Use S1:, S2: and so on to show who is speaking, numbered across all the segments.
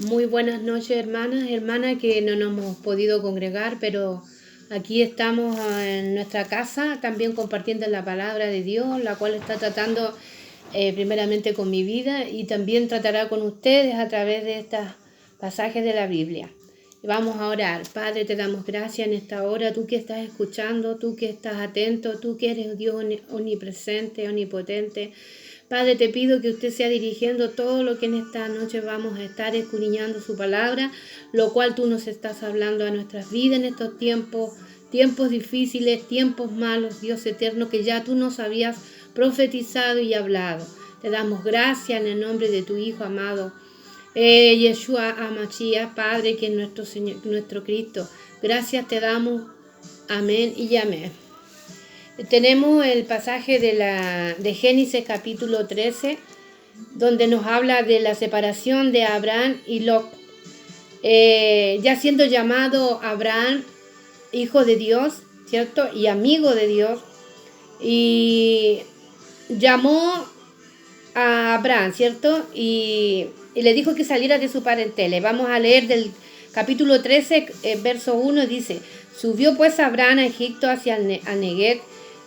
S1: Muy buenas noches, hermanas que no nos hemos podido congregar, pero aquí estamos en nuestra casa también compartiendo la palabra de Dios, la cual está tratando primeramente con mi vida y también tratará con ustedes a través de estos pasajes de la Biblia. Vamos a orar. Padre, te damos gracias en esta hora, tú que estás escuchando, tú que estás atento, tú que eres Dios omnipresente, omnipotente. Padre, te pido que usted sea dirigiendo todo lo que en esta noche vamos a estar escudriñando su palabra, lo cual tú nos estás hablando a nuestras vidas en estos tiempos, tiempos difíciles, tiempos malos, Dios eterno, que ya tú nos habías profetizado y hablado. Te damos gracias en el nombre de tu Hijo amado, Yeshua Amachia, Padre, que es nuestro Señor, nuestro Cristo. Gracias te damos. Amén y amén. Tenemos el pasaje de Génesis capítulo 13, donde nos habla de la separación de Abraham y Lot. Ya siendo llamado Abraham, hijo de Dios, ¿cierto? Y amigo de Dios. Y llamó a Abraham, ¿cierto? Y le dijo que saliera de su parentela. Vamos a leer del capítulo 13, verso 1, dice: Subió pues Abraham a Egipto hacia Neguet,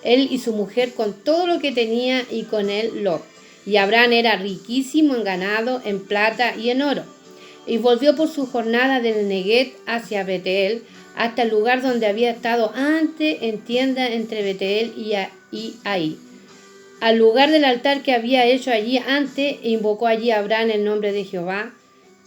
S1: él y su mujer con todo lo que tenía, y con él Lot. Y Abraham era riquísimo en ganado, en plata y en oro. Y volvió por su jornada del Neguet hacia Betel, hasta el lugar donde había estado antes en tienda entre Betel y Ahí, al lugar del altar que había hecho allí antes, invocó allí a Abraham el nombre de Jehová.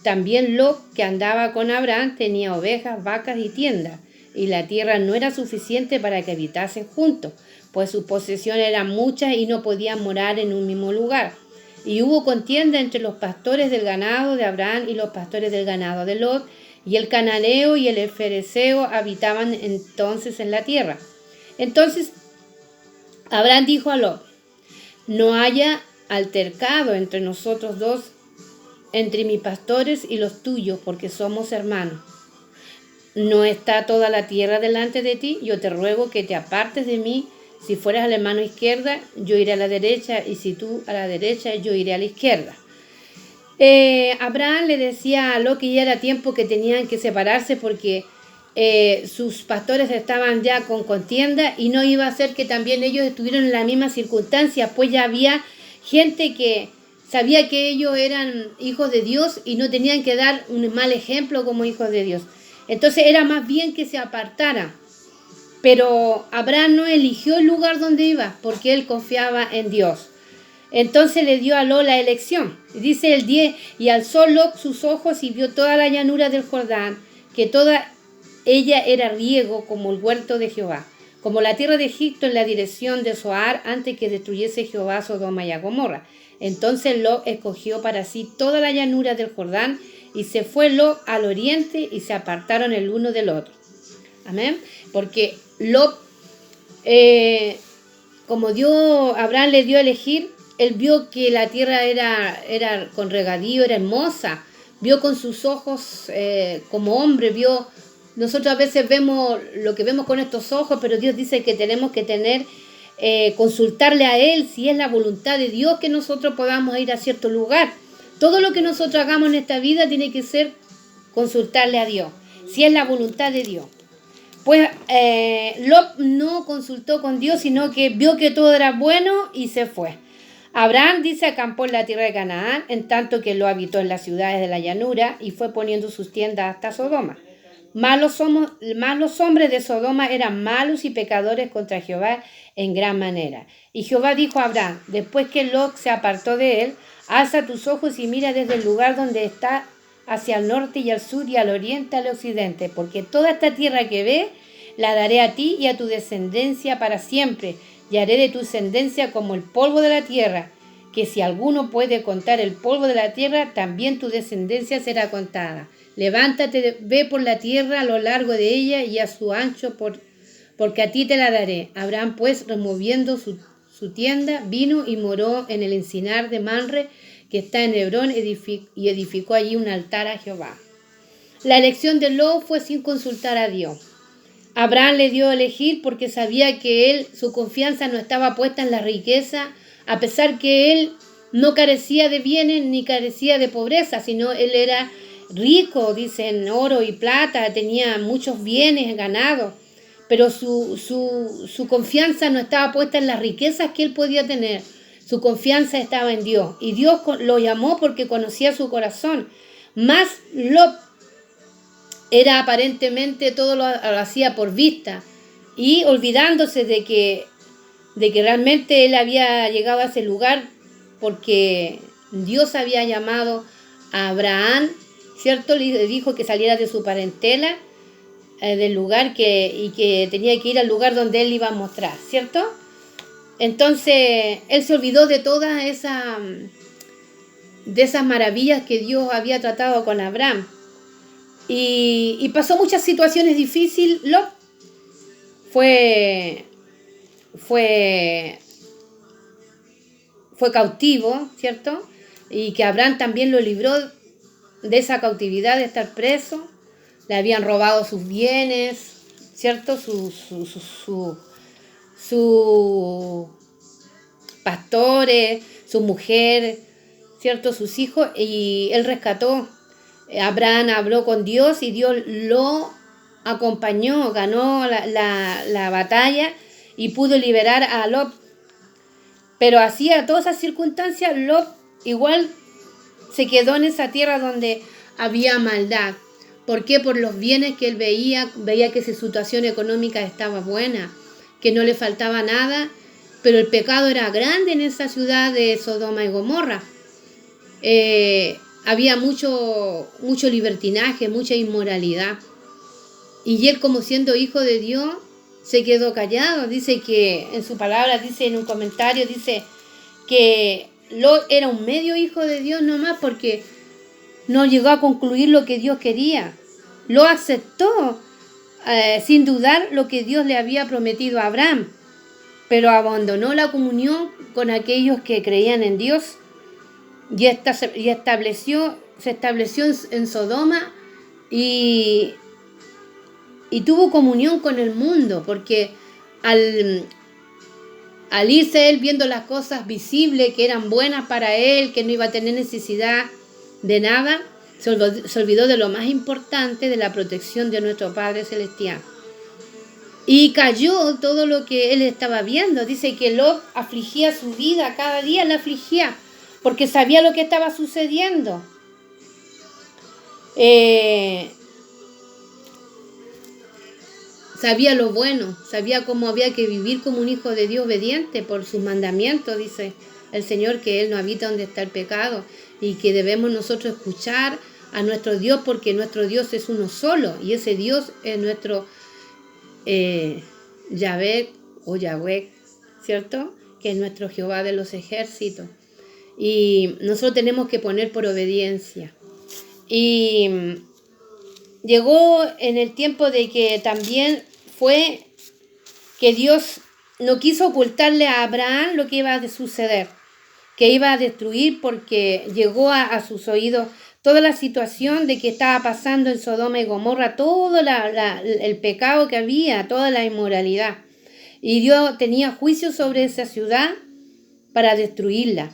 S1: También Lot, que andaba con Abraham, tenía ovejas, vacas y tiendas, y la tierra no era suficiente para que habitasen juntos, pues sus posesiones eran muchas y no podían morar en un mismo lugar. Y hubo contienda entre los pastores del ganado de Abraham y los pastores del ganado de Lot, y el cananeo y el fereceo habitaban entonces en la tierra. Entonces Abraham dijo a Lot: no haya altercado entre nosotros dos, entre mis pastores y los tuyos, porque somos hermanos. ¿No está toda la tierra delante de ti? Yo te ruego que te apartes de mí. Si fueras a la mano izquierda, yo iré a la derecha, y si tú a la derecha, yo iré a la izquierda. Abraham le decía a Lot que ya era tiempo que tenían que separarse, porque sus pastores estaban ya con contienda, y no iba a ser que también ellos estuvieran en la misma circunstancia, pues ya había gente que sabía que ellos eran hijos de Dios y no tenían que dar un mal ejemplo como hijos de Dios. Entonces era más bien que se apartara. Pero Abraham no eligió el lugar donde iba, porque él confiaba en Dios. Entonces le dio a Lot la elección. Dice el 10: y alzó Lot sus ojos y vio toda la llanura del Jordán, que toda ella era riego como el huerto de Jehová, como la tierra de Egipto en la dirección de Zoar, antes que destruyese Jehová Sodoma y a Gomorra. Entonces Lot escogió para sí toda la llanura del Jordán, y se fue Lot al oriente, y se apartaron el uno del otro. Amén. Porque Lot, como Abraham le dio a elegir, él vio que la tierra era con regadío, era hermosa. Vio con sus ojos como hombre, vio. Nosotros a veces vemos lo que vemos con estos ojos, pero Dios dice que tenemos que consultarle a Él si es la voluntad de Dios que nosotros podamos ir a cierto lugar. Todo lo que nosotros hagamos en esta vida tiene que ser consultarle a Dios, si es la voluntad de Dios. Pues Lot no consultó con Dios, sino que vio que todo era bueno y se fue. Abraham, dice, acampó en la tierra de Canaán, en tanto que lo habitó en las ciudades de la llanura, y fue poniendo sus tiendas hasta Sodoma. Más los hombres de Sodoma eran malos y pecadores contra Jehová en gran manera. Y Jehová dijo a Abraham, después que Lot se apartó de él: alza tus ojos y mira desde el lugar donde está hacia el norte y al sur y al oriente, al occidente, porque toda esta tierra que ves la daré a ti y a tu descendencia para siempre, y haré de tu descendencia como el polvo de la tierra, que si alguno puede contar el polvo de la tierra, también tu descendencia será contada. Levántate, ve por la tierra a lo largo de ella y a su ancho, porque a ti te la daré. Abraham, pues, removiendo su tienda, vino y moró en el encinar de Manre, que está en Hebrón, y edificó allí un altar a Jehová. La elección de Lot fue sin consultar a Dios. Abraham le dio a elegir porque sabía que su confianza no estaba puesta en la riqueza, a pesar que él no carecía de bienes ni carecía de pobreza, sino él era rico, dice, en oro y plata, tenía muchos bienes, ganado, pero su confianza no estaba puesta en las riquezas que él podía tener. Su confianza estaba en Dios. Y Dios lo llamó porque conocía su corazón. Más Lot era aparentemente todo lo hacía por vista. Y olvidándose de que realmente él había llegado a ese lugar porque Dios había llamado a Abraham, ¿cierto? Le dijo que saliera de su parentela, del lugar y que tenía que ir al lugar donde él iba a mostrar, ¿cierto? Entonces él se olvidó de todas esas maravillas que Dios había tratado con Abraham. Y pasó muchas situaciones difíciles. Lot fue cautivo, ¿cierto? Y que Abraham también lo libró de esa cautividad, de estar preso. Le habían robado sus bienes, ¿cierto? Sus pastores, su mujer, ¿cierto? Sus hijos, y él rescató. Abraham habló con Dios y Dios lo acompañó, ganó la batalla y pudo liberar a Lot. Pero así, a todas esas circunstancias, Lot igual se quedó en esa tierra donde había maldad. ¿Por qué? Por los bienes que él veía que su situación económica estaba buena, que no le faltaba nada, pero el pecado era grande en esa ciudad de Sodoma y Gomorra. Había mucho libertinaje, mucha inmoralidad. Y él, como siendo hijo de Dios, se quedó callado. Dice que en su palabra, dice en un comentario, dice que Lot era un medio hijo de Dios nomás porque no llegó a concluir lo que Dios quería. Lot aceptó sin dudar lo que Dios le había prometido a Abraham, pero abandonó la comunión con aquellos que creían en Dios y se estableció en Sodoma y tuvo comunión con el mundo, porque al irse él viendo las cosas visibles que eran buenas para él, que no iba a tener necesidad de nada, se olvidó de lo más importante, de la protección de nuestro Padre Celestial. Y cayó todo lo que él estaba viendo. Dice que Lot afligía su vida, cada día la afligía, porque sabía lo que estaba sucediendo. Sabía lo bueno, sabía cómo había que vivir como un hijo de Dios obediente por sus mandamientos, dice el Señor, que Él no habita donde está el pecado y que debemos nosotros escuchar a nuestro Dios porque nuestro Dios es uno solo y ese Dios es nuestro Yahvé o Yahweh, ¿cierto? Que es nuestro Jehová de los ejércitos. Y nosotros tenemos que poner por obediencia. Y llegó en el tiempo de que también fue que Dios no quiso ocultarle a Abraham lo que iba a suceder, que iba a destruir, porque llegó a sus oídos toda la situación de que estaba pasando en Sodoma y Gomorra, todo el pecado que había, toda la inmoralidad. Y Dios tenía juicio sobre esa ciudad para destruirla.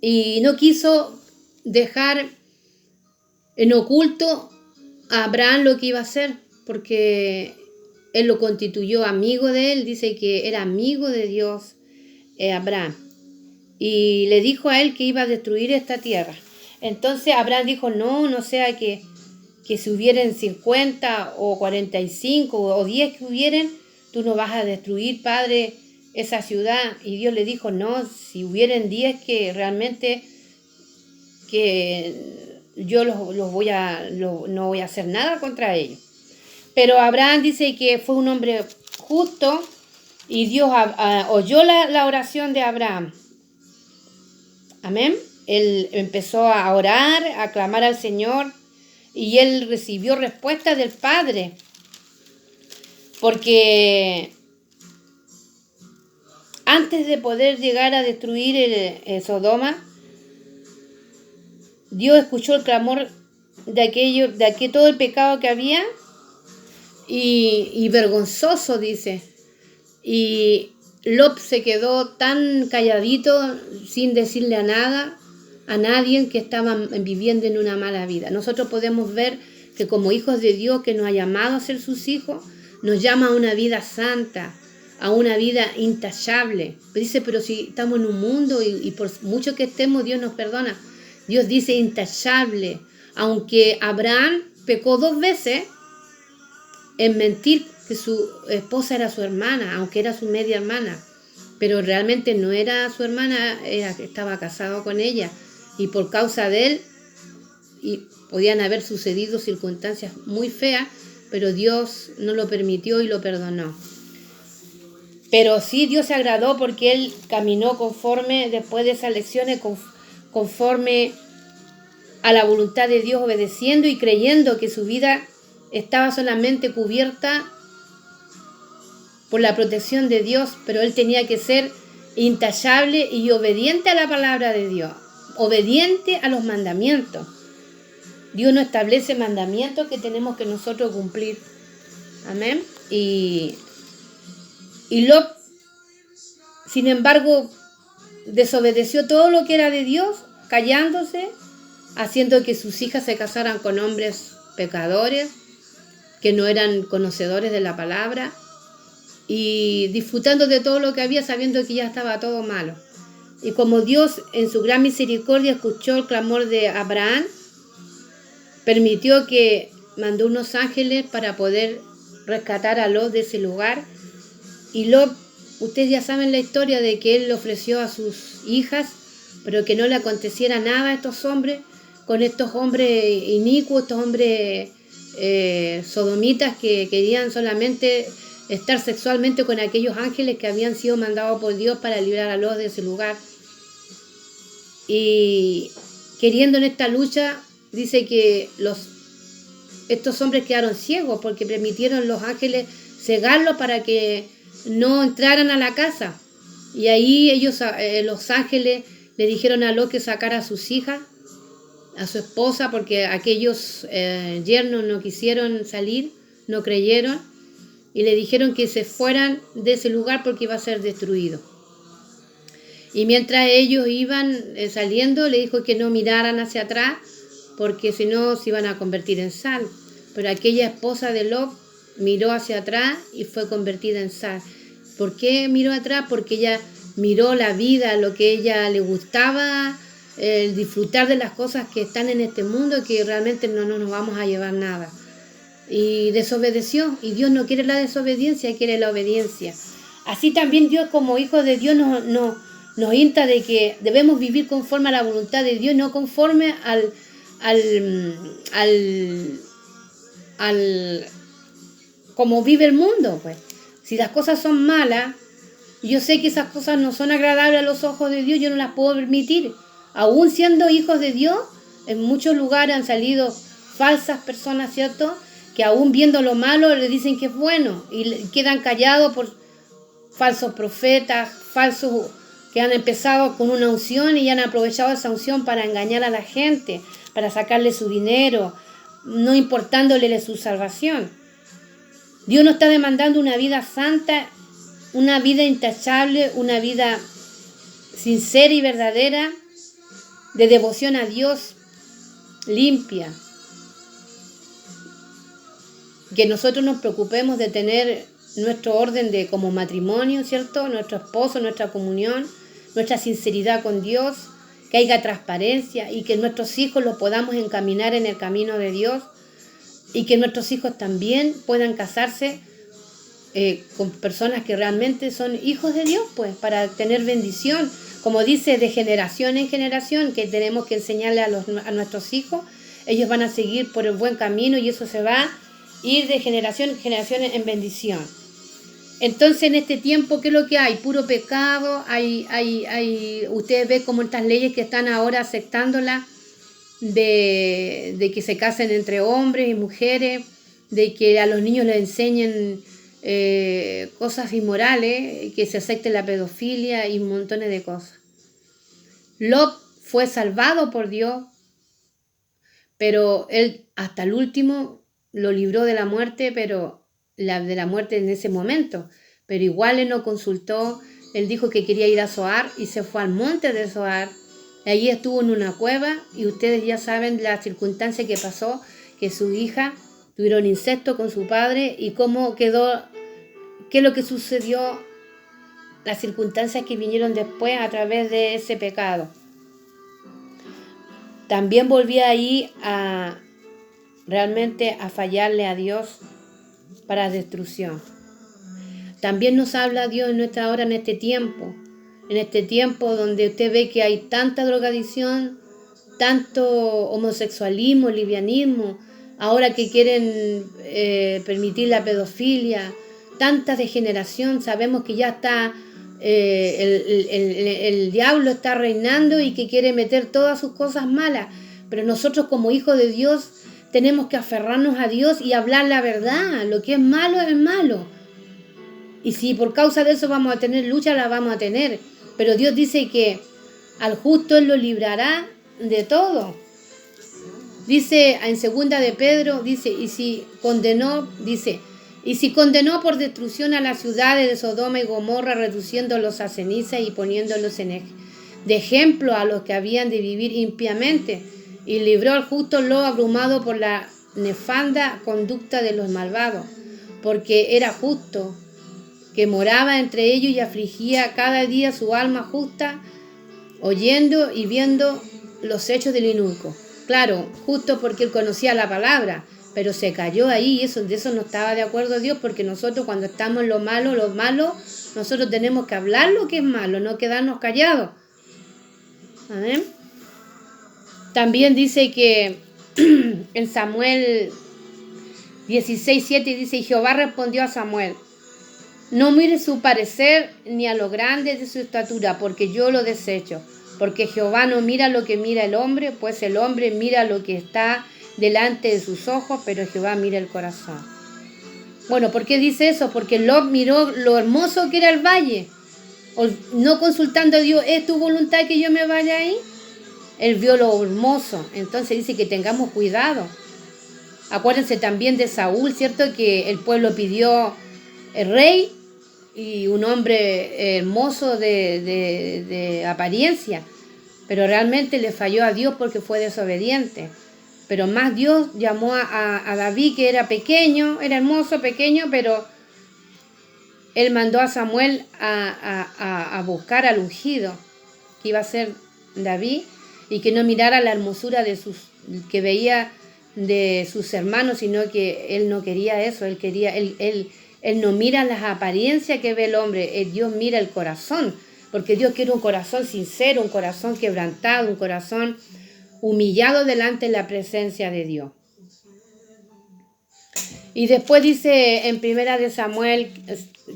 S1: Y no quiso dejar en oculto a Abraham lo que iba a hacer, porque él lo constituyó amigo de él, dice que era amigo de Dios, Abraham. Y le dijo a él que iba a destruir esta tierra. Entonces Abraham dijo, no sea que si hubieran 50 o 45 o 10 que hubieran, tú no vas a destruir, Padre, esa ciudad. Y Dios le dijo, no, si hubieran 10 que realmente que yo no voy a hacer nada contra ellos. Pero Abraham dice que fue un hombre justo y Dios oyó la oración de Abraham. Amén. Él empezó a orar, a clamar al Señor y él recibió respuesta del Padre. Porque antes de poder llegar a destruir el Sodoma, Dios escuchó el clamor de todo el pecado que había y vergonzoso, dice. Y Lot se quedó tan calladito, sin decirle a nada, a nadie que estaba viviendo en una mala vida. Nosotros podemos ver que como hijos de Dios, que nos ha llamado a ser sus hijos, nos llama a una vida santa, a una vida intachable. Dice, pero si estamos en un mundo y por mucho que estemos, Dios nos perdona. Dios dice intachable. Aunque Abraham pecó 2 veces en mentir que su esposa era su hermana, aunque era su media hermana, pero realmente no era su hermana, estaba casado con ella, y por causa de él y podían haber sucedido circunstancias muy feas, pero Dios no lo permitió y lo perdonó. Pero sí, Dios se agradó porque él caminó conforme, después de esas lecciones, conforme a la voluntad de Dios, obedeciendo y creyendo que su vida estaba solamente cubierta por la protección de Dios, pero él tenía que ser intachable y obediente a la palabra de Dios, obediente a los mandamientos. Dios nos establece mandamientos que tenemos que nosotros cumplir. Amén. Y Lot, sin embargo, desobedeció todo lo que era de Dios, callándose, haciendo que sus hijas se casaran con hombres pecadores, que no eran conocedores de la palabra, y disfrutando de todo lo que había, sabiendo que ya estaba todo malo. Y como Dios en su gran misericordia escuchó el clamor de Abraham, permitió que mandó unos ángeles para poder rescatar a Lot de ese lugar. Y Lot, ustedes ya saben la historia de que él le ofreció a sus hijas, pero que no le aconteciera nada a estos hombres, con estos hombres inicuos, estos hombres sodomitas que querían solamente estar sexualmente con aquellos ángeles que habían sido mandados por Dios para librar a Lot de ese lugar. Y queriendo en esta lucha, dice que estos hombres quedaron ciegos porque permitieron los ángeles cegarlos para que no entraran a la casa. Y ahí ellos, los ángeles, le dijeron a Lot que sacara a sus hijas, a su esposa, porque aquellos yernos no quisieron salir, no creyeron, y le dijeron que se fueran de ese lugar porque iba a ser destruido. Y mientras ellos iban saliendo, le dijo que no miraran hacia atrás, porque si no se iban a convertir en sal. Pero aquella esposa de Lot miró hacia atrás y fue convertida en sal. ¿Por qué miró atrás? Porque ella miró la vida, lo que a ella le gustaba, el disfrutar de las cosas que están en este mundo, que realmente no nos vamos a llevar nada. Y desobedeció, y Dios no quiere la desobediencia, quiere la obediencia. Así también Dios, como hijos de Dios, nos insta de que debemos vivir conforme a la voluntad de Dios, no conforme como vive el mundo. Pues si las cosas son malas, yo sé que esas cosas no son agradables a los ojos de Dios, yo no las puedo permitir. Aún siendo hijos de Dios, en muchos lugares han salido falsas personas, ¿cierto?, que aún viendo lo malo le dicen que es bueno y quedan callados por falsos profetas, falsos que han empezado con una unción y han aprovechado esa unción para engañar a la gente, para sacarle su dinero, no importándole su salvación. Dios nos está demandando una vida santa, una vida intachable, una vida sincera y verdadera, de devoción a Dios, limpia. Que nosotros nos preocupemos de tener nuestro orden de como matrimonio, ¿cierto?, nuestro esposo, nuestra comunión, nuestra sinceridad con Dios, que haya transparencia y que nuestros hijos los podamos encaminar en el camino de Dios y que nuestros hijos también puedan casarse con personas que realmente son hijos de Dios, pues, para tener bendición. Como dice, de generación en generación, que tenemos que enseñarle a nuestros hijos, ellos van a seguir por el buen camino y eso se va a ir de generación en generación en bendición. Entonces, en este tiempo, ¿qué es lo que hay? Puro pecado. Ustedes ven como estas leyes que están ahora aceptándolas, de que se casen entre hombres y mujeres, de que a los niños les enseñen cosas inmorales, que se acepte la pedofilia y montones de cosas. Lot fue salvado por Dios, pero él hasta el último lo libró de la muerte, pero de la muerte en ese momento. Pero igual él no consultó, él dijo que quería ir a Zoar y se fue al monte de Zoar Allí estuvo en una cueva y ustedes ya saben la circunstancia que pasó, que su hija tuvieron incesto con su padre y cómo quedó, qué es lo que sucedió, las circunstancias que vinieron después a través de ese pecado. También volví ahí a realmente a fallarle a Dios para destrucción. También nos habla Dios en nuestra hora, en este tiempo donde usted ve que hay tanta drogadicción, tanto homosexualismo, lesbianismo, ahora que quieren permitir la pedofilia, tanta degeneración. Sabemos que ya está el diablo está reinando y que quiere meter todas sus cosas malas, pero nosotros como hijos de Dios tenemos que aferrarnos a Dios y hablar la verdad. Lo que es malo es malo, y si por causa de eso vamos a tener lucha, la vamos a tener, pero Dios dice que al justo Él lo librará de todo. Dice en segunda de Pedro, dice, y si condenó por destrucción a las ciudades de Sodoma y Gomorra, reduciéndolos a ceniza y poniéndolos de ejemplo a los que habían de vivir impíamente, y libró al justo lo abrumado por la nefanda conducta de los malvados, porque era justo, que moraba entre ellos y afligía cada día su alma justa, oyendo y viendo los hechos del inicuo. Claro, justo porque él conocía la palabra, pero se cayó ahí, y de eso no estaba de acuerdo Dios, porque nosotros cuando estamos en lo malo, nosotros tenemos que hablar lo que es malo, no quedarnos callados. Amén. También dice que en Samuel 16:7 dice, y Jehová respondió a Samuel, no mire su parecer ni a lo grande de su estatura, porque yo lo desecho. Porque Jehová no mira lo que mira el hombre, pues el hombre mira lo que está delante de sus ojos, pero Jehová mira el corazón. Bueno, ¿por qué dice eso? Porque Lot miró lo hermoso que era el valle, no consultando a Dios, ¿es tu voluntad que yo me vaya ahí? Él vio lo hermoso, entonces dice que tengamos cuidado. Acuérdense también de Saúl, ¿cierto? Que el pueblo pidió el rey y un hombre hermoso de apariencia, pero realmente le falló a Dios porque fue desobediente. Pero más Dios llamó a David, que era pequeño, era hermoso, pequeño, pero él mandó a Samuel a buscar al ungido, que iba a ser David, y que no mirara la hermosura que veía de sus hermanos, sino que él no quería eso, él no mira las apariencias que ve el hombre, Dios mira el corazón, porque Dios quiere un corazón sincero, un corazón quebrantado, un corazón humillado delante de la presencia de Dios. Y después dice en primera de Samuel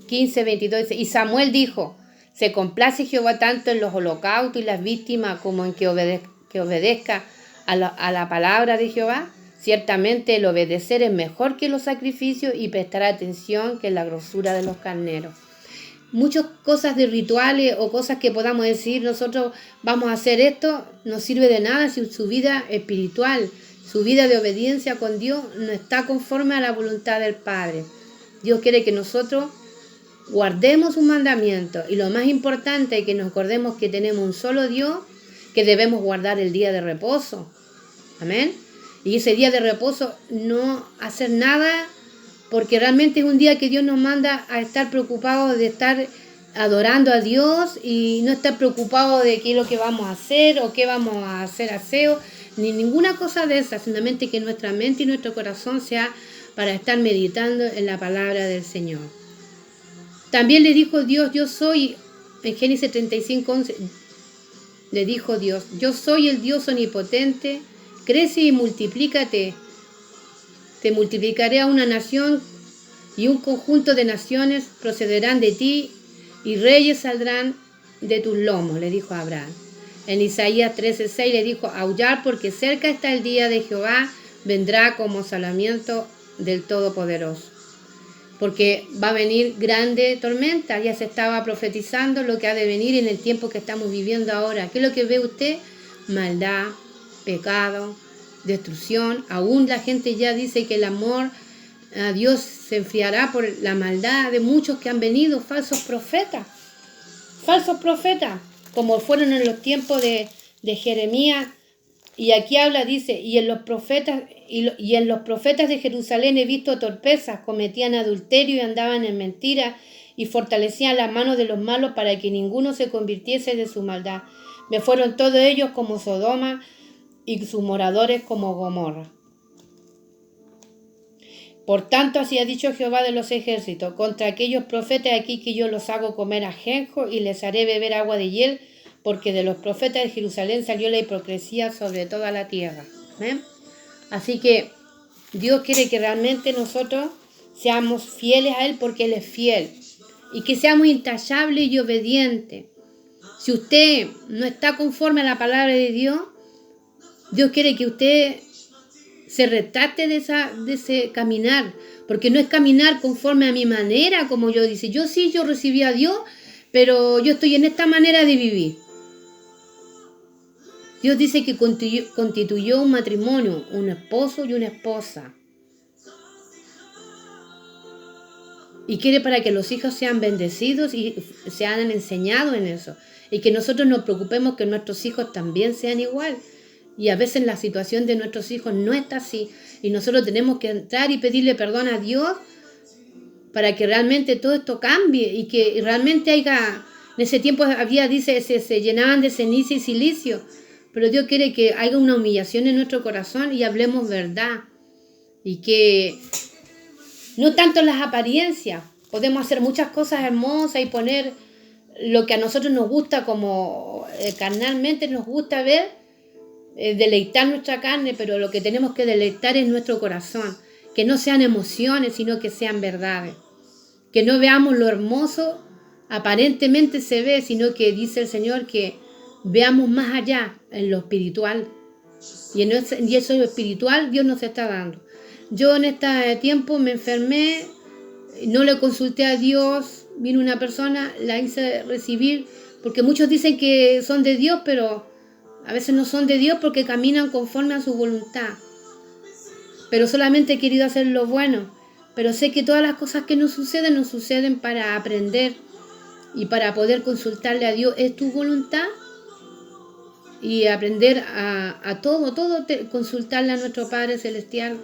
S1: 15:22, dice, y Samuel dijo, se complace Jehová tanto en los holocaustos y las víctimas como en que obedezca a la palabra de Jehová. Ciertamente el obedecer es mejor que los sacrificios y prestar atención que la grosura de los carneros. Muchas cosas de rituales o cosas que podamos decir nosotros vamos a hacer esto, no sirve de nada si su vida espiritual, su vida de obediencia con Dios no está conforme a la voluntad del Padre. Dios quiere que nosotros guardemos sus mandamientos, y lo más importante es que nos acordemos que tenemos un solo Dios, que debemos guardar el día de reposo. Amén. Y ese día de reposo no hacer nada, porque realmente es un día que Dios nos manda a estar preocupados de estar adorando a Dios y no estar preocupados de qué es lo que vamos a hacer o qué vamos a hacer aseo, ni ninguna cosa de esa, simplemente que nuestra mente y nuestro corazón sea para estar meditando en la palabra del Señor. También le dijo Dios, yo soy, en Génesis 35:11, le dijo Dios, yo soy el Dios omnipotente, crece y multiplícate, te multiplicaré a una nación y un conjunto de naciones procederán de ti y reyes saldrán de tus lomos, le dijo a Abraham. En Isaías 13:6 le dijo, aullar porque cerca está el día de Jehová, vendrá como asolamiento del Todopoderoso. Porque va a venir grande tormenta, ya se estaba profetizando lo que ha de venir en el tiempo que estamos viviendo ahora. ¿Qué es lo que ve usted? Maldad, pecado, destrucción. Aún la gente ya dice que el amor a Dios se enfriará por la maldad de muchos que han venido, falsos profetas, como fueron en los tiempos de de Jeremías, y aquí habla, dice, y en los profetas de Jerusalén he visto torpezas, cometían adulterio y andaban en mentira, y fortalecían las manos de los malos para que ninguno se convirtiese de su maldad. Me fueron todos ellos como Sodoma y sus moradores como Gomorra. Por tanto, así ha dicho Jehová de los ejércitos, contra aquellos profetas aquí que yo los hago comer ajenjo y les haré beber agua de hiel, porque de los profetas de Jerusalén salió la hipocresía sobre toda la tierra. ¿Ven? Así que Dios quiere que realmente nosotros seamos fieles a Él porque Él es fiel. Y que seamos intachables y obedientes. Si usted no está conforme a la palabra de Dios, Dios quiere que usted se retrate de ese caminar, porque no es caminar conforme a mi manera, como yo dice. Yo recibí a Dios, pero yo estoy en esta manera de vivir. Dios dice que constituyó un matrimonio, un esposo y una esposa. Y quiere para que los hijos sean bendecidos y sean enseñados en eso. Y que nosotros nos preocupemos que nuestros hijos también sean igual. Y a veces la situación de nuestros hijos no está así. Y nosotros tenemos que entrar y pedirle perdón a Dios para que realmente todo esto cambie. Y que realmente haya, en ese tiempo dice, se llenaban de ceniza y silicio. Pero Dios quiere que haya una humillación en nuestro corazón y hablemos verdad. Y que no tanto las apariencias. Podemos hacer muchas cosas hermosas y poner lo que a nosotros nos gusta, como carnalmente nos gusta ver, deleitar nuestra carne, pero lo que tenemos que deleitar es nuestro corazón. Que no sean emociones, sino que sean verdades. Que no veamos lo hermoso, aparentemente se ve, sino que dice el Señor que veamos más allá en lo espiritual. Y eso espiritual Dios nos está dando. Yo en este tiempo me enfermé, no le consulté a Dios, vino una persona, la hice recibir, porque muchos dicen que son de Dios, pero a veces no son de Dios porque caminan conforme a su voluntad. Pero solamente he querido hacer lo bueno. Pero sé que todas las cosas que nos suceden para aprender y para poder consultarle a Dios, ¿es tu voluntad? Y aprender a todo consultarle a nuestro Padre Celestial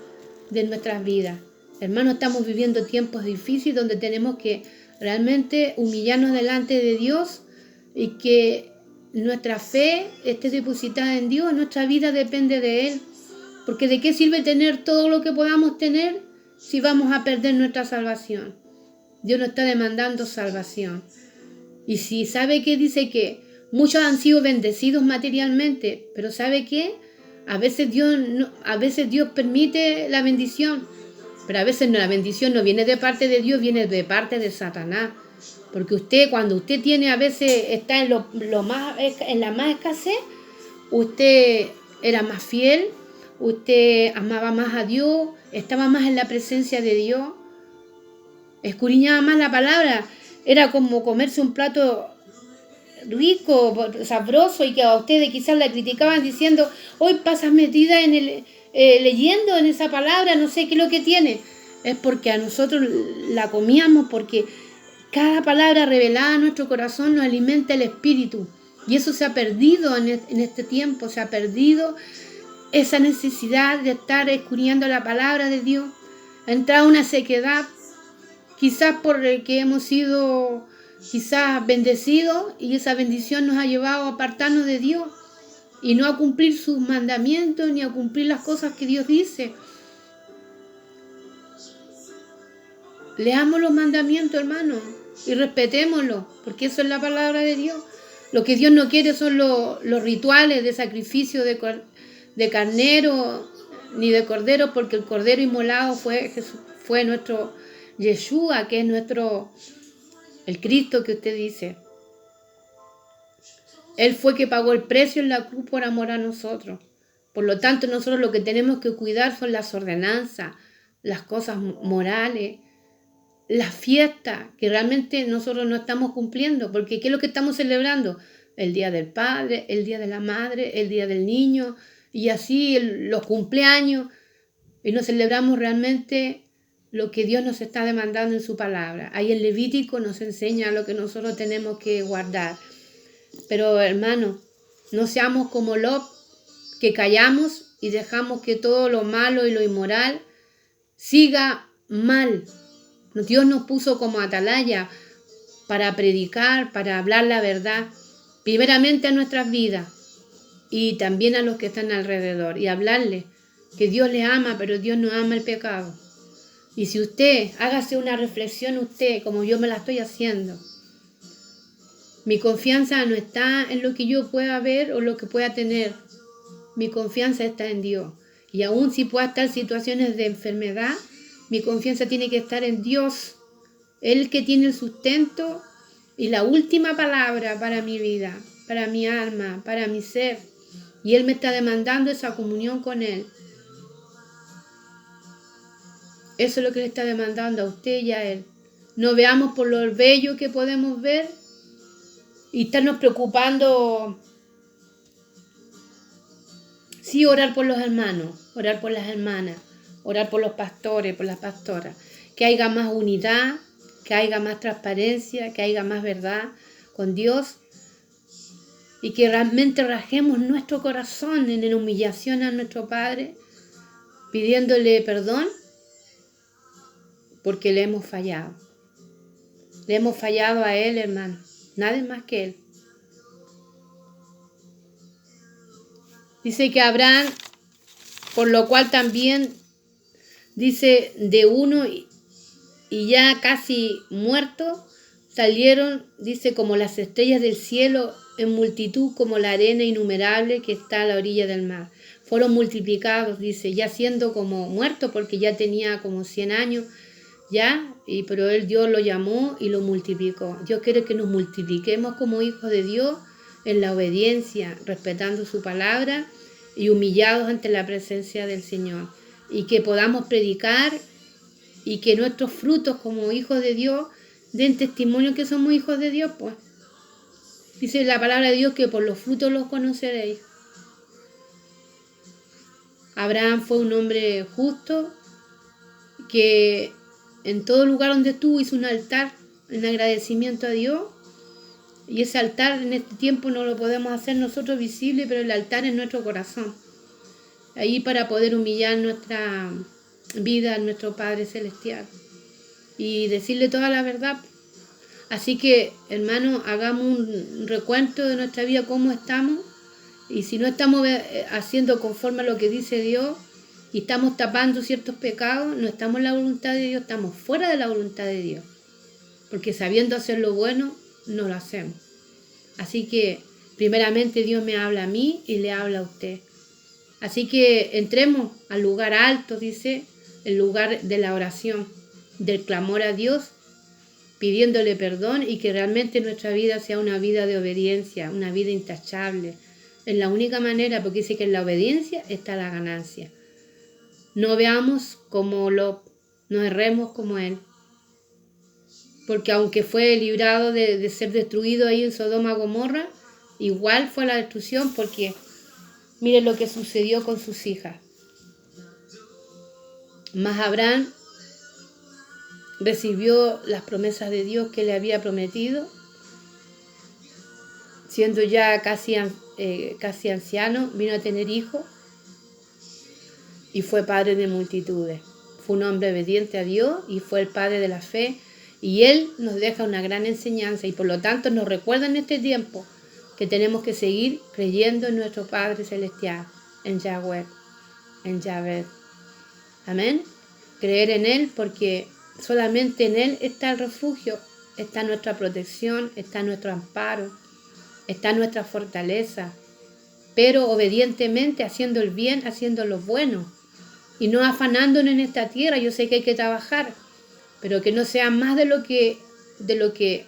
S1: de nuestras vidas. Hermanos, estamos viviendo tiempos difíciles donde tenemos que realmente humillarnos delante de Dios y que nuestra fe esté depositada en Dios. Nuestra vida depende de Él. Porque ¿de qué sirve tener todo lo que podamos tener si vamos a perder nuestra salvación? Dios nos está demandando salvación. Y si sabe que dice que muchos han sido bendecidos materialmente, pero ¿sabe qué? A veces Dios permite la bendición, pero a veces la bendición no viene de parte de Dios, viene de parte de Satanás. Porque cuando usted tiene, a veces está en la más escasez, usted era más fiel, usted amaba más a Dios, estaba más en la presencia de Dios, escudriñaba más la palabra. Era como comerse un plato rico, sabroso, y que a ustedes quizás la criticaban diciendo, hoy pasas metida leyendo en esa palabra, no sé qué es lo que tiene. Es porque a nosotros la comíamos, porque cada palabra revelada en nuestro corazón nos alimenta el espíritu. Y eso se ha perdido en este tiempo, se ha perdido esa necesidad de estar escudriñando la palabra de Dios. Ha entrado una sequedad, quizás por el que hemos sido bendecidos, y esa bendición nos ha llevado a apartarnos de Dios y no a cumplir sus mandamientos ni a cumplir las cosas que Dios dice. Leamos los mandamientos, hermanos, y respetémoslos, porque eso es la palabra de Dios. Lo que Dios no quiere son los rituales de sacrificio de carnero ni de cordero, porque el cordero inmolado fue nuestro Yeshua, que es el Cristo que usted dice. Él fue que pagó el precio en la cruz por amor a nosotros. Por lo tanto, nosotros lo que tenemos que cuidar son las ordenanzas, las cosas morales, las fiestas que realmente nosotros no estamos cumpliendo. Porque ¿qué es lo que estamos celebrando? El Día del Padre, el Día de la Madre, el Día del Niño, y así los cumpleaños. Y no celebramos realmente lo que Dios nos está demandando en su palabra. Ahí en Levítico nos enseña lo que nosotros tenemos que guardar. Pero hermano, No seamos como Lot, que callamos y dejamos que todo lo malo y lo inmoral siga mal. Dios nos puso como atalaya para predicar, para hablar la verdad, primeramente a nuestras vidas y también a los que están alrededor, y hablarles que Dios les ama, pero Dios no ama el pecado. Y si usted, hágase una reflexión usted, como yo me la estoy haciendo. Mi confianza no está en lo que yo pueda ver o lo que pueda tener. Mi confianza está en Dios. Y aun si pueda estar situaciones de enfermedad, mi confianza tiene que estar en Dios. Él que tiene el sustento y la última palabra para mi vida, para mi alma, para mi ser. Y Él me está demandando esa comunión con Él. Eso es lo que le está demandando a usted y a Él. No veamos por lo bello que podemos ver y estarnos preocupando. Sí, orar por los hermanos, orar por las hermanas, orar por los pastores, por las pastoras. Que haya más unidad, que haya más transparencia, que haya más verdad con Dios y que realmente rajemos nuestro corazón en la humillación a nuestro Padre, pidiéndole perdón porque le hemos fallado. Le hemos fallado a Él, hermano, nadie más que Él. Dice que Abraham, por lo cual también dice de uno y ya casi muerto, salieron, dice, como las estrellas del cielo en multitud, como la arena innumerable que está a la orilla del mar. Fueron multiplicados, dice, ya siendo como muerto, porque ya tenía como 100 años, ya, pero Dios lo llamó y lo multiplicó. Dios quiere que nos multipliquemos como hijos de Dios en la obediencia, respetando su palabra y humillados ante la presencia del Señor. Y que podamos predicar y que nuestros frutos como hijos de Dios den testimonio que somos hijos de Dios, pues. Dice la palabra de Dios que por los frutos los conoceréis. Abraham fue un hombre justo que en todo lugar donde estuvo hizo un altar en agradecimiento a Dios. Y ese altar en este tiempo no lo podemos hacer nosotros visible, pero el altar es nuestro corazón. Ahí para poder humillar nuestra vida a nuestro Padre Celestial y decirle toda la verdad. Así que, hermano, hagamos un recuento de nuestra vida, cómo estamos, y si no estamos haciendo conforme a lo que dice Dios y estamos tapando ciertos pecados, no estamos en la voluntad de Dios, estamos fuera de la voluntad de Dios, porque sabiendo hacer lo bueno, no lo hacemos. Así que, primeramente, Dios me habla a mí y le habla a usted. Así que entremos al lugar alto, dice, el lugar de la oración, del clamor a Dios, pidiéndole perdón y que realmente nuestra vida sea una vida de obediencia, una vida intachable. Es la única manera, porque dice que en la obediencia está la ganancia. No veamos como Lot, no erremos como él. Porque aunque fue librado de ser destruido ahí en Sodoma y Gomorra, igual fue la destrucción, porque miren lo que sucedió con sus hijas. Mas Abraham recibió las promesas de Dios que le había prometido, siendo ya casi anciano, vino a tener hijos y fue padre de multitudes. Fue un hombre obediente a Dios y fue el padre de la fe, y él nos deja una gran enseñanza y por lo tanto nos recuerda en este tiempo que tenemos que seguir creyendo en nuestro Padre Celestial, en Yahweh, en Yahvé. Amén. Creer en Él porque solamente en Él está el refugio, está nuestra protección, está nuestro amparo, está nuestra fortaleza, pero obedientemente haciendo el bien, haciendo lo bueno y no afanándonos en esta tierra. Yo sé que hay que trabajar, pero que no sea más de lo que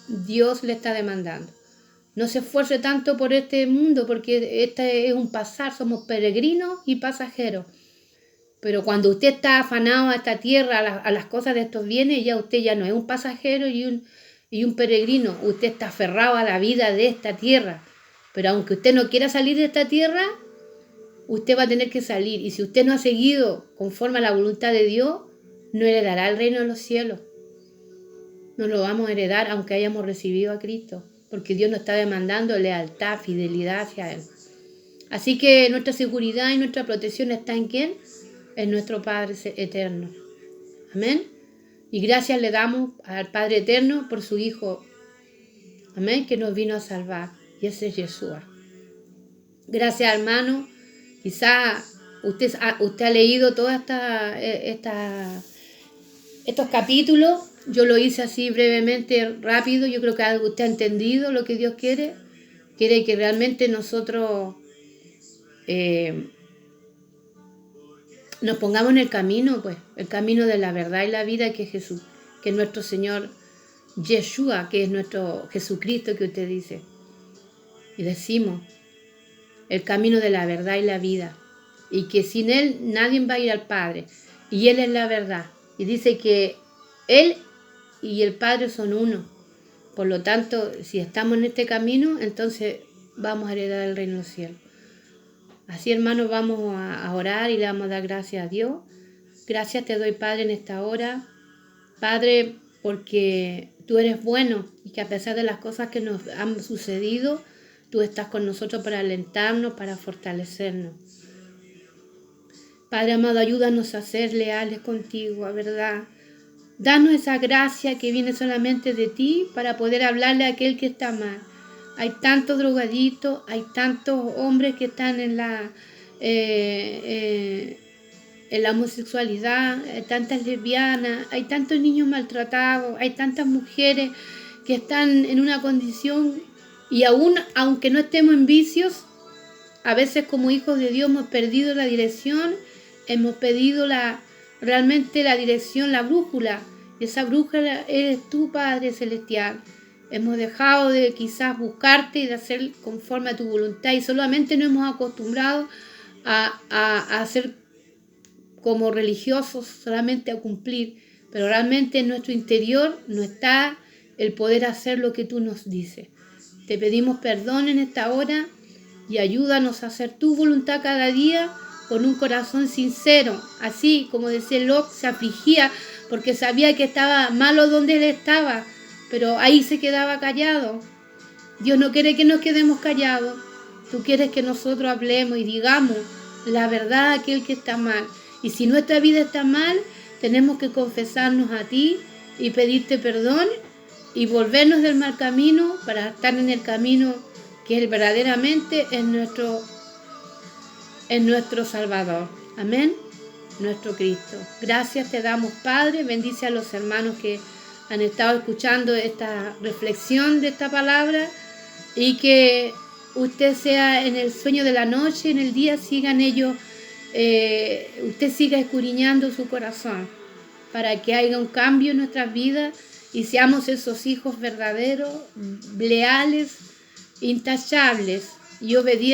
S1: Dios le está demandando. No se esfuerce tanto por este mundo porque este es un pasar, somos peregrinos y pasajeros. Pero cuando usted está afanado a esta tierra, a las cosas de estos bienes, ya usted ya no es un pasajero y un peregrino. Usted está aferrado a la vida de esta tierra. Pero aunque usted no quiera salir de esta tierra, usted va a tener que salir. Y si usted no ha seguido conforme a la voluntad de Dios, no heredará el reino de los cielos. No lo vamos a heredar aunque hayamos recibido a Cristo. porque Dios nos está demandando lealtad, fidelidad hacia Él. Así que nuestra seguridad y nuestra protección está ¿en quién? En nuestro Padre eterno. Amén. Y gracias le damos al Padre eterno por su Hijo. Amén, que nos vino a salvar. Y ese es Yeshua. Gracias, hermano. Quizá usted ha leído todos estos capítulos. Yo lo hice así brevemente, rápido. Yo creo que usted ha entendido lo que Dios quiere. Quiere que realmente nosotros nos pongamos en el camino, pues, el camino de la verdad y la vida, que es Jesús, que es nuestro Señor Yeshua, que es nuestro Jesucristo, que usted dice. Y decimos, el camino de la verdad y la vida, y que sin Él nadie va a ir al Padre, y Él es la verdad. Y dice que Él y el Padre son uno. Por lo tanto, si estamos en este camino, entonces vamos a heredar el reino de los cielos. Así, hermanos, vamos a orar y le vamos a dar gracias a Dios. Gracias te doy, Padre, en esta hora. Padre, porque tú eres bueno y que a pesar de las cosas que nos han sucedido, tú estás con nosotros para alentarnos, para fortalecernos. Padre amado, ayúdanos a ser leales contigo, a verdad. Danos esa gracia que viene solamente de ti para poder hablarle a aquel que está mal. Hay tantos drogadictos, hay tantos hombres que están en la homosexualidad, hay tantas lesbianas, hay tantos niños maltratados, hay tantas mujeres que están en una condición, y aún aunque no estemos en vicios, a veces como hijos de Dios hemos perdido la dirección, hemos perdido realmente la dirección, la brújula. Y esa brújula eres tú, Padre Celestial. Hemos dejado de quizás buscarte y de hacer conforme a tu voluntad, y solamente nos hemos acostumbrado a ser como religiosos, solamente a cumplir, pero realmente en nuestro interior no está el poder hacer lo que tú nos dices. Te pedimos perdón en esta hora y ayúdanos a hacer tu voluntad cada día con un corazón sincero, así como decía Lot, se afligía porque sabía que estaba malo donde él estaba, pero ahí se quedaba callado. Dios no quiere que nos quedemos callados. Tú quieres que nosotros hablemos y digamos la verdad a aquel que está mal. Y si nuestra vida está mal, tenemos que confesarnos a ti y pedirte perdón y volvernos del mal camino para estar en el camino que Él verdaderamente es nuestro Salvador. Amén. Nuestro Cristo. Gracias te damos, Padre. Bendice a los hermanos que han estado escuchando esta reflexión de esta palabra, y que usted sea en el sueño de la noche, en el día, sigan ellos, usted siga escudriñando su corazón para que haya un cambio en nuestras vidas y seamos esos hijos verdaderos, leales, intachables y obedientes